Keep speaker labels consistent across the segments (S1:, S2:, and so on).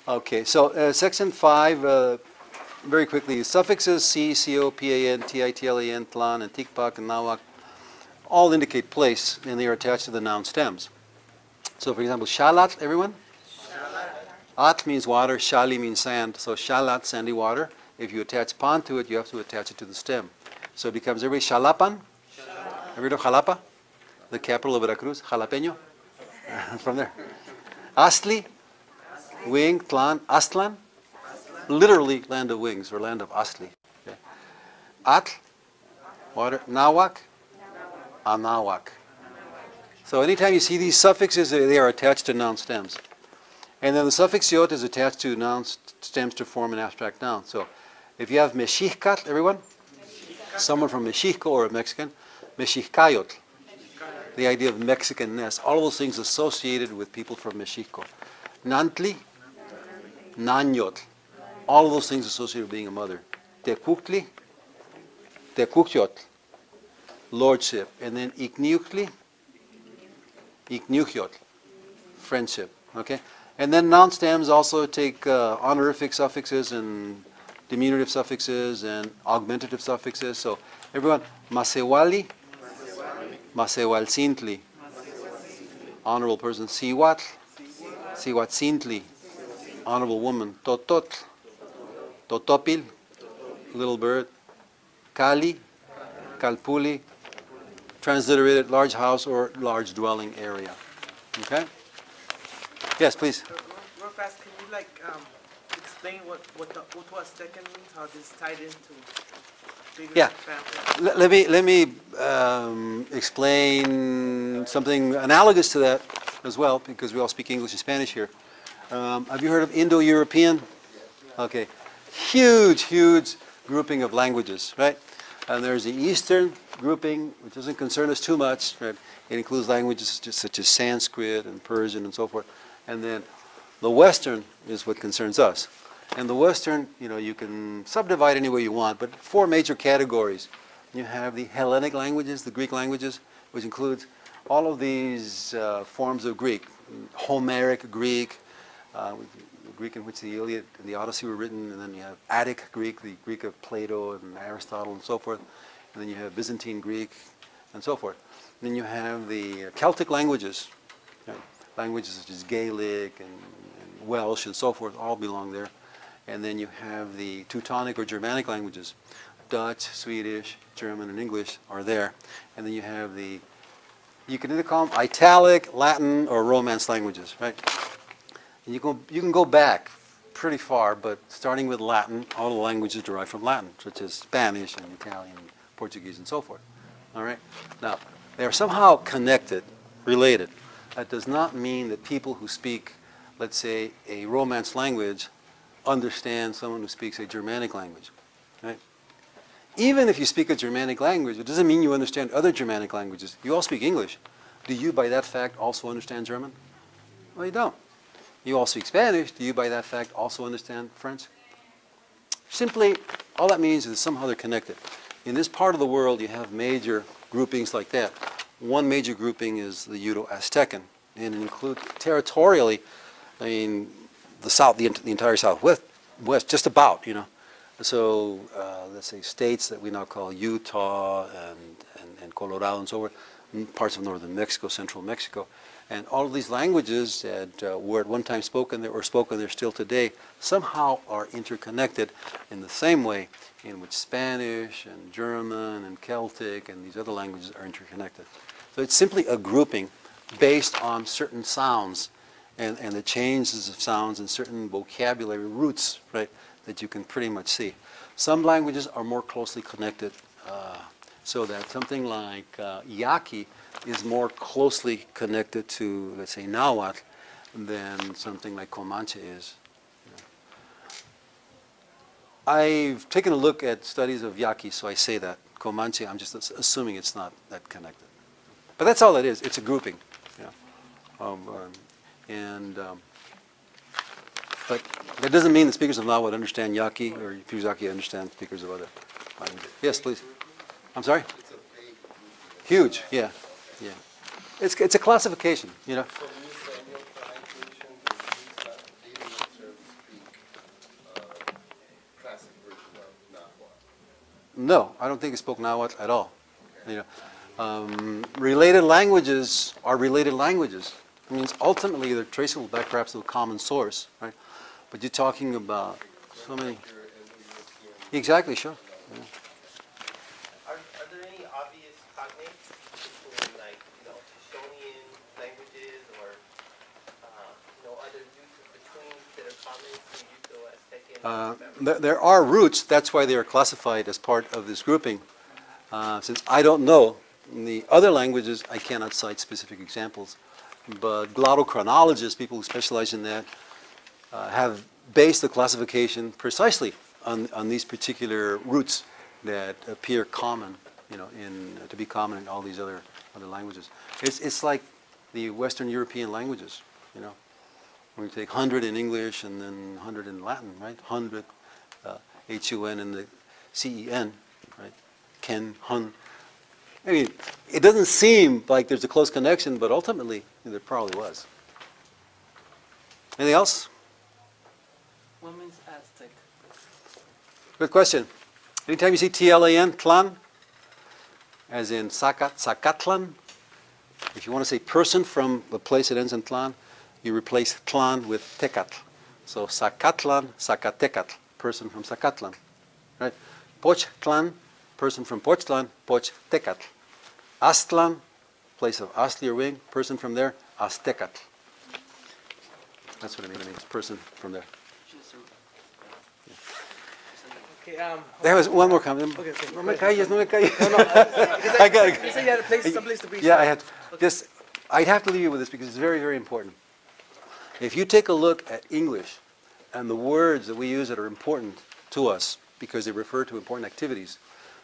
S1: Okay, so section 5, very quickly, suffixes C, CO, PAN, TITLAN, TLAN, and TICPAC, and NAWAC all indicate place, and they are attached to the noun stems. So for example, shalat, everyone? At means water, shali means sand, so shalat, sandy water. If you attach pan to it, you have to attach it to the stem. So it becomes every shalapan. Have you heard of Jalapa? The capital of Veracruz, jalapeño? From there. Astli, wing, tlan, Astlan, literally land of wings or land of Astli. Okay. Atl, water, Nawak, Anawak. So anytime you see these suffixes, they are attached to noun stems. And then the suffix yot is attached to noun stems to form an abstract noun. So if you have mexicatl, everyone? Someone from Mexico or a Mexican, mexicayotl. The idea of Mexicanness, all of those things associated with people from Mexico. Nantli, Nanyotl, all of those things associated with being a mother. Tecuctli, Tecuctiotl, lordship. And then Ikniuctli, Ikniuctiotl, friendship. Okay? And then noun stems also take honorific suffixes and diminutive suffixes and augmentative suffixes. So everyone, Masewali, Masewalcintli, honorable person. Siwatl, Siwatzintli, honorable woman. Tototl, Totopil, little bird. Kali, Kalpuli, transliterated large house or large dwelling area. Okay? Yes, please.
S2: Real fast, can you explain what second means? How this tied into bigger family?
S1: Let me explain something analogous to that as well, because we all speak English and Spanish here. Have you heard of Indo-European? Okay, huge grouping of languages, right? And there's the Eastern grouping, which doesn't concern us too much. Right? It includes languages such as Sanskrit and Persian and so forth. And then the Western is what concerns us. And the Western, you can subdivide any way you want, but 4 major categories. You have the Hellenic languages, the Greek languages, which includes all of these forms of Greek. Homeric Greek, the Greek in which the Iliad and the Odyssey were written, and then you have Attic Greek, the Greek of Plato and Aristotle and so forth. And then you have Byzantine Greek and so forth. And then you have the Celtic languages. Right? Languages such as Gaelic and Welsh and so forth all belong there. And then you have the Teutonic or Germanic languages. Dutch, Swedish, German, and English are there. And then you have you can either call them Italic, Latin, or Romance languages, right? And you can go back pretty far, but starting with Latin, all the languages derive from Latin, such as Spanish and Italian, Portuguese, and so forth. All right? Now, they are somehow connected, related. That does not mean that people who speak, let's say, a Romance language understand someone who speaks a Germanic language. Right? Even if you speak a Germanic language, it doesn't mean you understand other Germanic languages. You all speak English. Do you, by that fact, also understand German? Well, you don't. You all speak Spanish. Do you, by that fact, also understand French? Simply, all that means is somehow they're connected. In this part of the world, you have major groupings like that. One major grouping is the Uto-Aztecan, and it includes territorially, the South, the entire Southwest, just about, So let's say states that we now call Utah and Colorado and so forth, parts of northern Mexico, central Mexico, and all of these languages that were at one time spoken there or spoken there still today somehow are interconnected in the same way in which Spanish and German and Celtic and these other languages are interconnected. So it's simply a grouping based on certain sounds and the changes of sounds and certain vocabulary roots, right, that you can pretty much see. Some languages are more closely connected, so that something like Yaqui is more closely connected to, let's say, Nahuatl than something like Comanche is. I've taken a look at studies of Yaqui, so I say that. Comanche, I'm just assuming it's not that connected. But that's all it is. It's a grouping. But that doesn't mean the speakers of Nahuatl understand Yaqui, or speakers of Yaqui understand speakers of other languages. Yes, please. I'm sorry? Huge, yeah. It's a classification,
S3: So when you say
S1: No, I don't think it spoke Nahuatl at all. You know, related languages are related languages. I mean, ultimately they're traceable back perhaps to a common source, right? But you're talking about so many. Exactly, sure. Yeah.
S3: Are there any obvious cognates between, like, Shoshonian languages or, other use of between that are common to Uto-Aztecan?
S1: There are roots. That's why they are classified as part of this grouping. Since I don't know in the other languages, I cannot cite specific examples. But glottochronologists, people who specialize in that, have based the classification precisely on these particular roots that appear common, to be common in all these other languages. It's like the Western European languages, when you take 100 in English and then 100 in Latin, right? 100, H-U-N and the C-E-N, right? Ken, hun. I mean, it doesn't seem like there's a close connection, but ultimately there probably was. Anything else?
S2: What means Aztec?
S1: Good question. Anytime you see T-L-A-N, Tlan, as in Zacatlan, if you want to say person from the place that ends in Tlan, you replace Tlan with Tecatl. So Zacatlan, Zacatecatl, person from Zacatlan. Right? Pochtlan, person from Pochtlan, Pochtecatl. Aztlan, place of Aztli or wing, person from there, Aztecatl. That's what it means, person from there.
S2: Okay,
S1: There was one more comment.
S2: Okay.
S1: No me calles, no me calles.
S2: I got it. You said you had a place, someplace to be.
S1: Yeah, I had. Just, I'd have to leave you with this because it's very, very important. If you take a look at English and the words that we use that are important to us because they refer to important activities,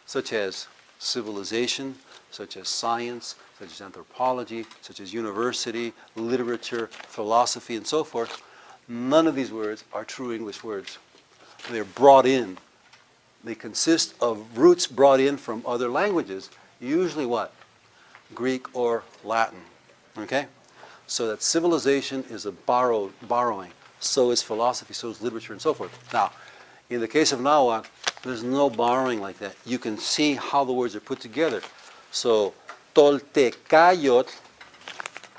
S1: such as civilization, such as science, such as anthropology, such as university, literature, philosophy, and so forth, none of these words are true English words. They're brought in. They consist of roots brought in from other languages, usually what? Greek or Latin, okay? So that civilization is a borrowing. So is philosophy, so is literature, and so forth. Now, in the case of Nahuatl, there's no borrowing like that. You can see how the words are put together. So, Toltecayotl,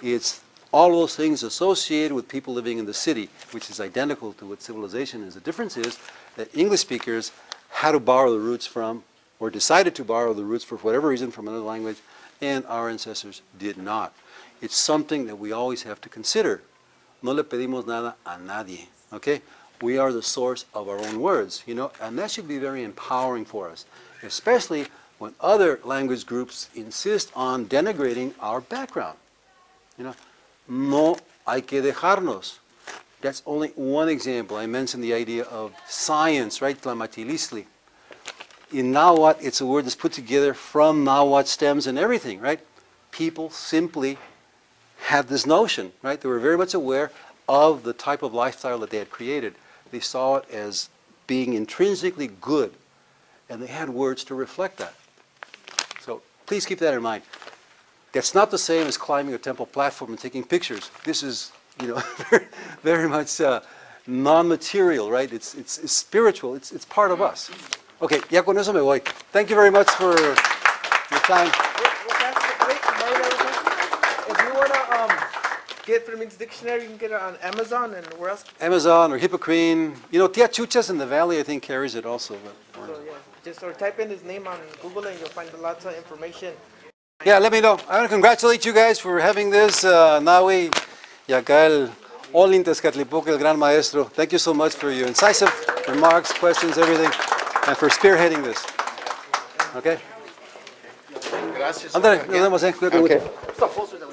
S1: it's all those things associated with people living in the city, which is identical to what civilization is. The difference is that English speakers had to borrow the roots from, or decided to borrow the roots for whatever reason from another language, and our ancestors did not. It's something that we always have to consider. No le pedimos nada a nadie, okay? We are the source of our own words, and that should be very empowering for us, especially when other language groups insist on denigrating our background. No hay que dejarnos. That's only one example. I mentioned the idea of science, right? Tlamatilisli. In Nahuatl, it's a word that's put together from Nahuatl stems and everything, right? People simply had this notion, right? They were very much aware of the type of lifestyle that they had created. They saw it as being intrinsically good, and they had words to reflect that. So please keep that in mind. That's not the same as climbing a temple platform and taking pictures. This is, very, very much non-material, right? It's spiritual. It's part of us. Okay, ya con eso me voy. Thank you very much for your time.
S2: If you want to get Fermin's dictionary, you can get it on Amazon and where else?
S1: Amazon or Hippocrene. Tia Chuchas in the valley, I think, carries it also. But,
S2: So, yeah, just type in his name on Google and you'll find lots of information.
S1: yeah, let me know. I want to congratulate you guys for having this. Nahui y acá el Olin Tezcatlipoca, el gran maestro. Thank you so much for your incisive remarks, questions, everything, and for spearheading this. Okay?
S3: Gracias.
S1: Ándale, nos vemos, cuídate mucho.
S3: Okay.